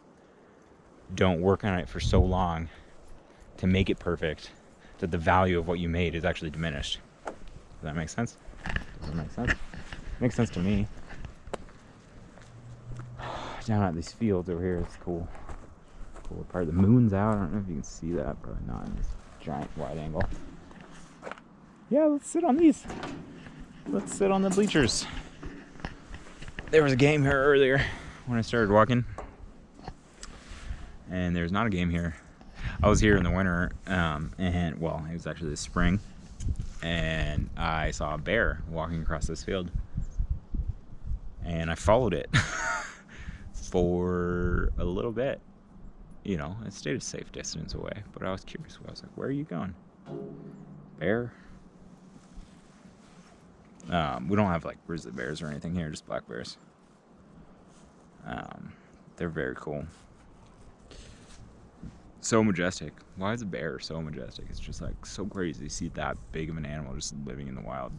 don't work on it for so long to make it perfect that the value of what you made is actually diminished. Does that make sense? Does it make sense? Makes sense to me. Down at these fields over here, it's cool. Cool part. The moon's out. I don't know if you can see that. Probably not in this giant wide angle. Yeah, let's sit on these. Let's sit on the bleachers. There was a game here earlier when I started walking, and there's not a game here. I was here in the winter, and well, it was actually the spring, and I saw a bear walking across this field, and I followed it for a little bit. You know, I stayed a safe distance away, but I was curious. I was like, where are you going? Bear? We don't have like grizzly bears or anything here, just black bears. They're very cool. So majestic. Why is a bear so majestic? It's just like so crazy to see that big of an animal just living in the wild.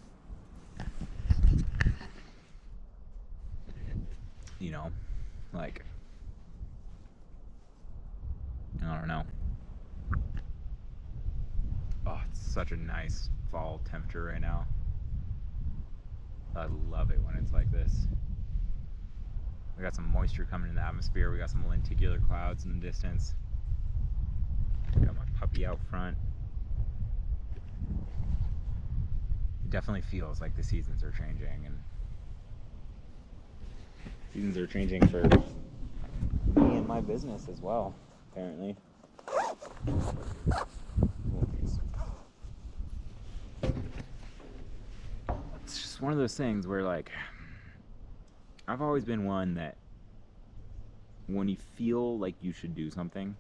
You know, like, I don't know. Oh, it's such a nice fall temperature right now. I love it when it's like this. We got some moisture coming in the atmosphere. We got some lenticular clouds in the distance. Got my puppy out front. It definitely feels like the seasons are changing, and seasons are changing for me and my business as well, apparently. It's just one of those things where, like, I've always been one that when you feel like you should do something,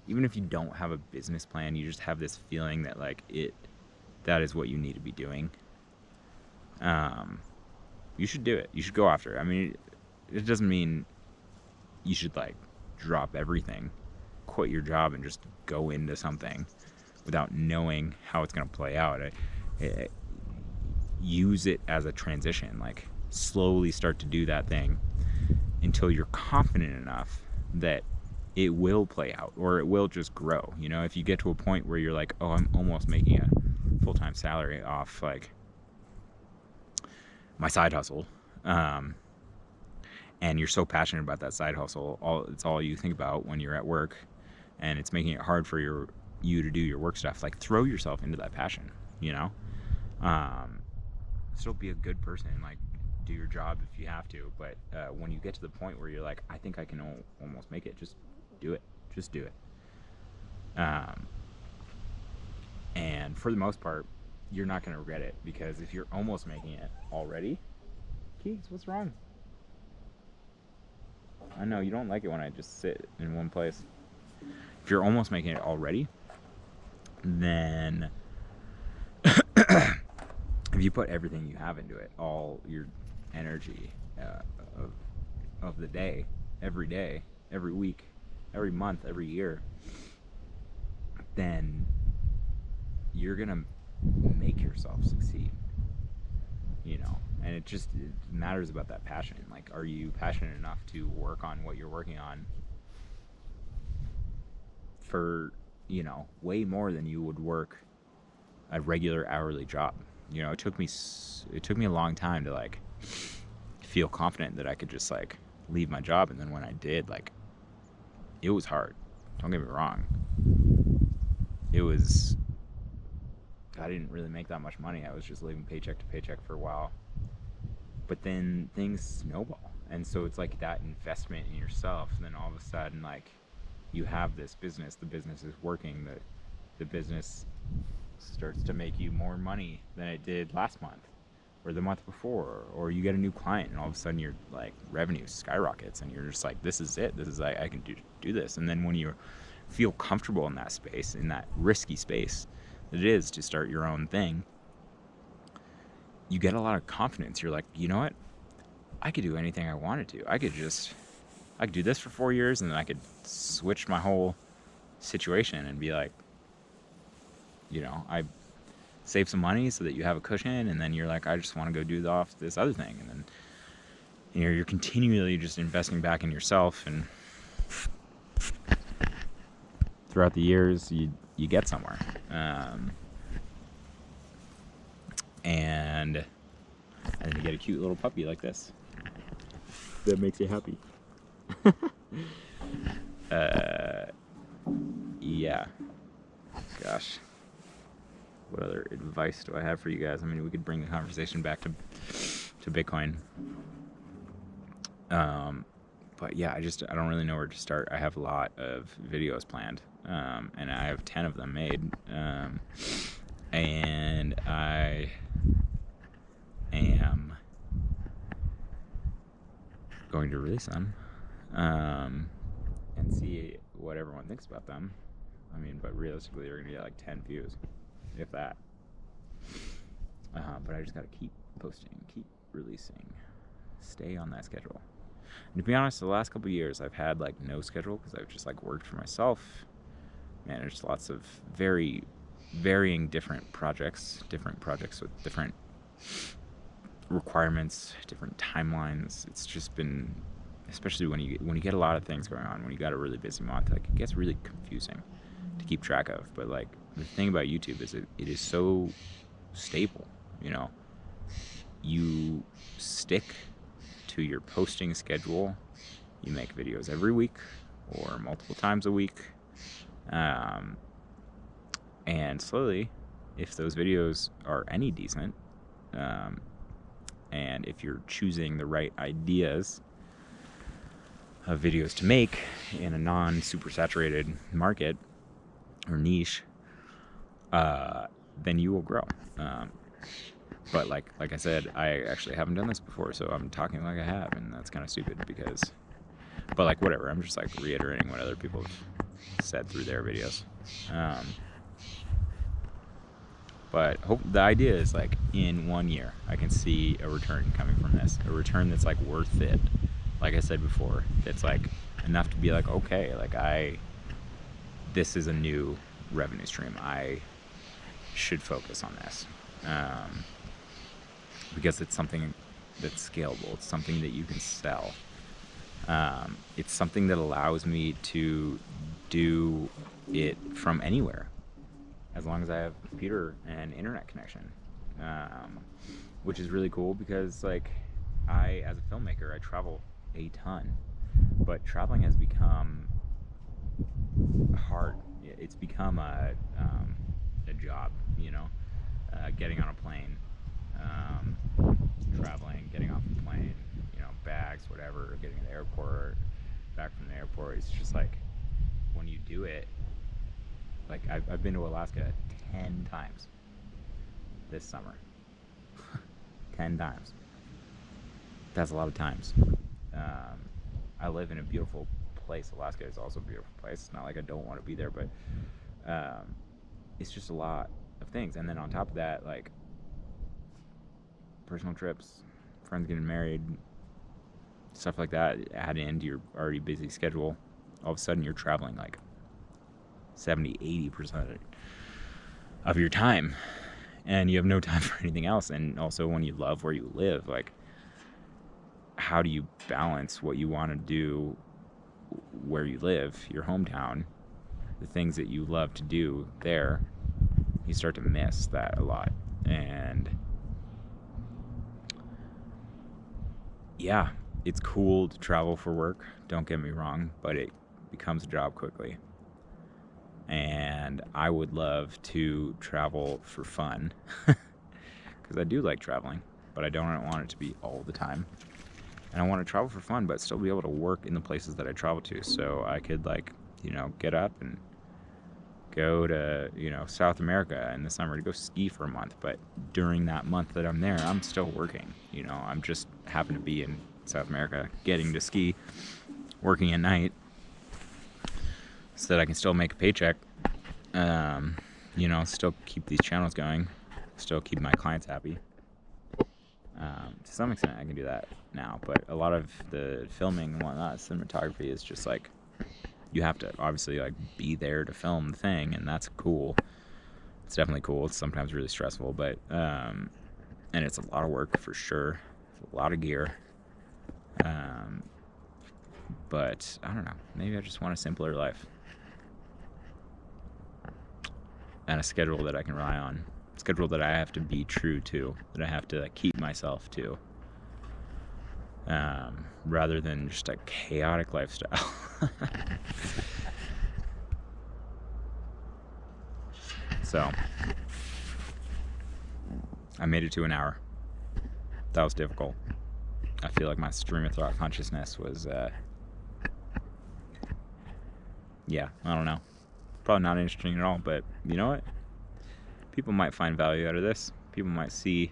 even if you don't have a business plan, you just have this feeling that like that is what you need to be doing. You should do it. You should go after it. I mean, it doesn't mean you should like drop everything, quit your job, and just go into something without knowing how it's going to play out. Use it as a transition. Like, slowly start to do that thing until you're confident enough that it will play out, or it will just grow. You know, if you get to a point where you're like, oh, I'm almost making a full-time salary off like my side hustle, and you're so passionate about that side hustle, it's all you think about when you're at work, and it's making it hard for you to do your work stuff. Like, throw yourself into that passion, you know. Still be a good person, like, do your job if you have to, but when you get to the point where you're like, I think I can almost make it, just do it. Just do it. And for the most part, you're not going to regret it, because if you're almost making it already, Keeks, what's wrong? I know you don't like it when I just sit in one place. If you're almost making it already, then if you put everything you have into it, all your energy of the day, every week, every month, every year, then you're gonna make yourself succeed, you know. And it matters about that passion. Like, are you passionate enough to work on what you're working on for, you know, way more than you would work a regular hourly job? You know, it took me a long time to like feel confident that I could just like leave my job. And then when I did, like, it was hard. Don't get me wrong. I didn't really make that much money. I was just living paycheck to paycheck for a while. But then things snowball. And so it's like that investment in yourself. And then all of a sudden, like, you have this business. The business is working. The business starts to make you more money than it did last month or the month before. Or you get a new client, and all of a sudden your like revenue skyrockets, and you're just like, this is it. This is I can do this. And then when you feel comfortable in that space, in that risky space that it is to start your own thing, you get a lot of confidence. You're like, you know what? I could do anything I wanted to. I could do this for 4 years, and then I could switch my whole situation and be like, you know, I save some money so that you have a cushion, and then you're like, I just want to go do this other thing. And then, you know, you're continually just investing back in yourself, and throughout the years, you get somewhere. And then you get a cute little puppy like this that makes you happy. Yeah. Gosh. What other advice do I have for you guys? I mean, we could bring the conversation back to Bitcoin. But yeah, I don't really know where to start. I have a lot of videos planned, and I have 10 of them made, and I am going to release them, and see what everyone thinks about them. I mean, but realistically, they're going to get like 10 views, if that. But I just got to keep posting, keep releasing, stay on that schedule. And to be honest, the last couple of years, I've had like no schedule because I've just like worked for myself, managed lots of very varying different projects with different requirements, different timelines. It's just been, especially when you get a lot of things going on, when you got a really busy month, like it gets really confusing to keep track of. But like the thing about YouTube is it is so stable, you know. You stick to your posting schedule. You make videos every week or multiple times a week, and slowly, if those videos are any decent, and if you're choosing the right ideas of videos to make in a non-super saturated market or niche, then you will grow. But like I said, I actually haven't done this before, so I'm talking like I have, and that's kind of stupid but like whatever, I'm just like reiterating what other people have said through their videos. But the idea is like in 1 year, I can see a return coming from this, a return that's like worth it. Like I said before, it's like enough to be like, okay, like this is a new revenue stream. I should focus on this. Because it's something that's scalable. It's something that you can sell. It's something that allows me to do it from anywhere, as long as I have a computer and internet connection, which is really cool because, like, as a filmmaker, I travel a ton, but traveling has become hard. It's become a job, you know, getting on a plane, traveling, getting off the plane, you know, bags, whatever, getting to the airport, back from the airport. It's just like, when you do it, like I've been to Alaska 10 times this summer. 10 times. That's a lot of times. I live in a beautiful place. Alaska is also a beautiful place. It's not like I don't want to be there, but it's just a lot of things. And then on top of that, like, personal trips, friends getting married, stuff like that, add into your already busy schedule. All of a sudden you're traveling like 70, 80% of your time, and you have no time for anything else. And also, when you love where you live, like, how do you balance what you want to do where you live, your hometown, the things that you love to do there? You start to miss that a lot. And yeah, it's cool to travel for work, don't get me wrong, but it becomes a job quickly. And I would love to travel for fun, because I do like traveling, but I don't want it to be all the time. And I want to travel for fun, but still be able to work in the places that I travel to. So I could, like, get up and go to, South America in the summer to go ski for a month. But during that month that I'm there, I'm still working. I'm just happen to be in South America, getting to ski, working at night, so that I can still make a paycheck. Still keep these channels going, still keep my clients happy. To some extent, I can do that now, but a lot of the filming and whatnot, cinematography, is just like, you have to obviously, like, be there to film the thing, and that's cool. It's definitely cool. It's sometimes really stressful, but and it's a lot of work for sure. It's a lot of gear. But I don't know. Maybe I just want a simpler life and a schedule that I can rely on. Schedule that I have to be true to, that I have to, like, keep myself to, rather than just a chaotic lifestyle. So I made it to an hour. That was difficult. I feel like my stream of thought consciousness was I don't know, probably not interesting at all, but you know what? People might find value out of this. People might see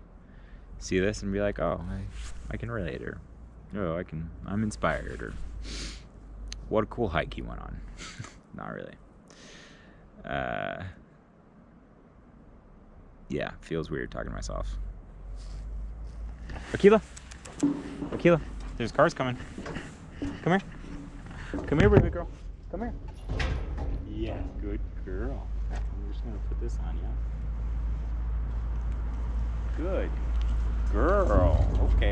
this and be like, oh, I can relate, or oh, I'm inspired, or what a cool hike he went on. Not really. Yeah, feels weird talking to myself. Akila, there's cars coming. Come here, baby girl. Come here. Yeah, good girl. I'm just gonna put this on you. Good girl. Okay,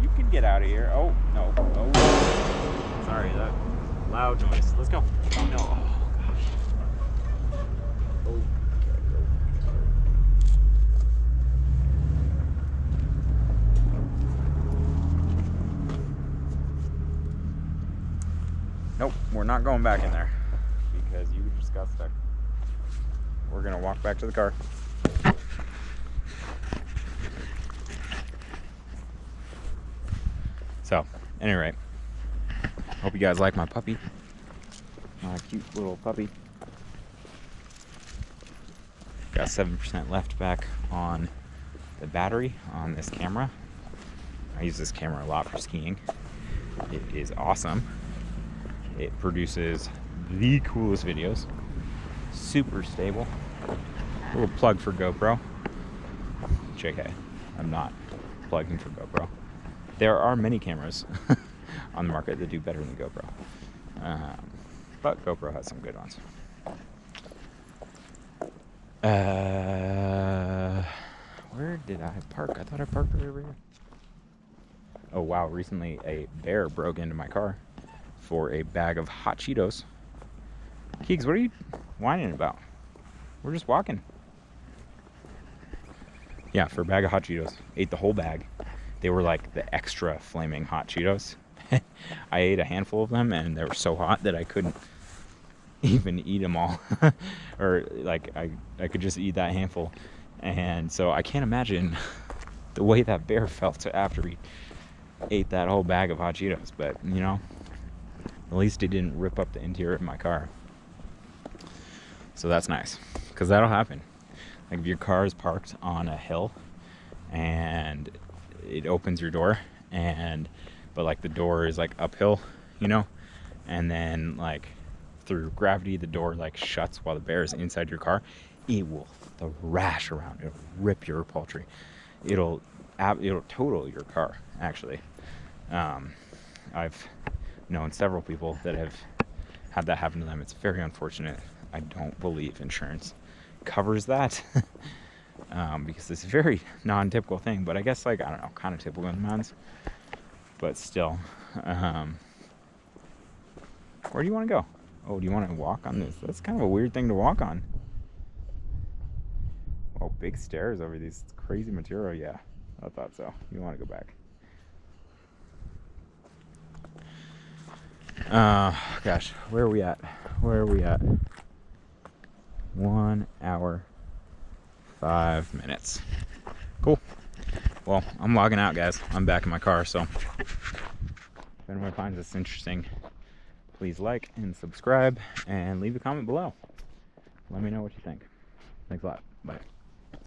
you can get out of here. Oh, no. Oh, sorry, that loud noise. Let's go. Oh, no. Oh, gosh. Oh, nope, we're not going back in there because you just got stuck. We're gonna walk back to the car. So, at any rate, hope you guys like my puppy. My cute little puppy. Got 7% left back on the battery on this camera. I use this camera a lot for skiing. It is awesome. It produces the coolest videos. Super stable. A little plug for GoPro. JK, I'm not plugging for GoPro. There are many cameras on the market that do better than GoPro. But GoPro has some good ones. Where did I park? I thought I parked right over here. Oh wow, recently a bear broke into my car for a bag of hot Cheetos. Keegs, what are you whining about? We're just walking. Yeah, for a bag of hot Cheetos. Ate the whole bag. They were like the extra flaming hot Cheetos. I ate a handful of them and they were so hot that I couldn't even eat them all. Or like I could just eat that handful. And so I can't imagine the way that bear felt after he ate that whole bag of hot Cheetos. But at least it didn't rip up the interior of my car. So that's nice, because that'll happen. Like if your car is parked on a hill and it opens your door, but like the door is like uphill, and then like through gravity the door like shuts while the bear is inside your car, it will thrash around. It'll rip your upholstery. It'll total your car, actually. I've known several people that have had that happen to them. It's very unfortunate. I don't believe insurance covers that. Because it's a very non-typical thing, but I guess, like, I don't know, kind of typical in men's, but still. Where do you want to go? Oh, do you want to walk on this? That's kind of a weird thing to walk on. Oh, big stairs over these crazy material. Yeah, I thought so. You want to go back. Gosh, where are we at? 1 hour, 5 minutes. Cool. Well, I'm logging out, guys. I'm back in my car, so if anyone finds this interesting, please like and subscribe and leave a comment below. Let me know what you think. Thanks a lot. Bye.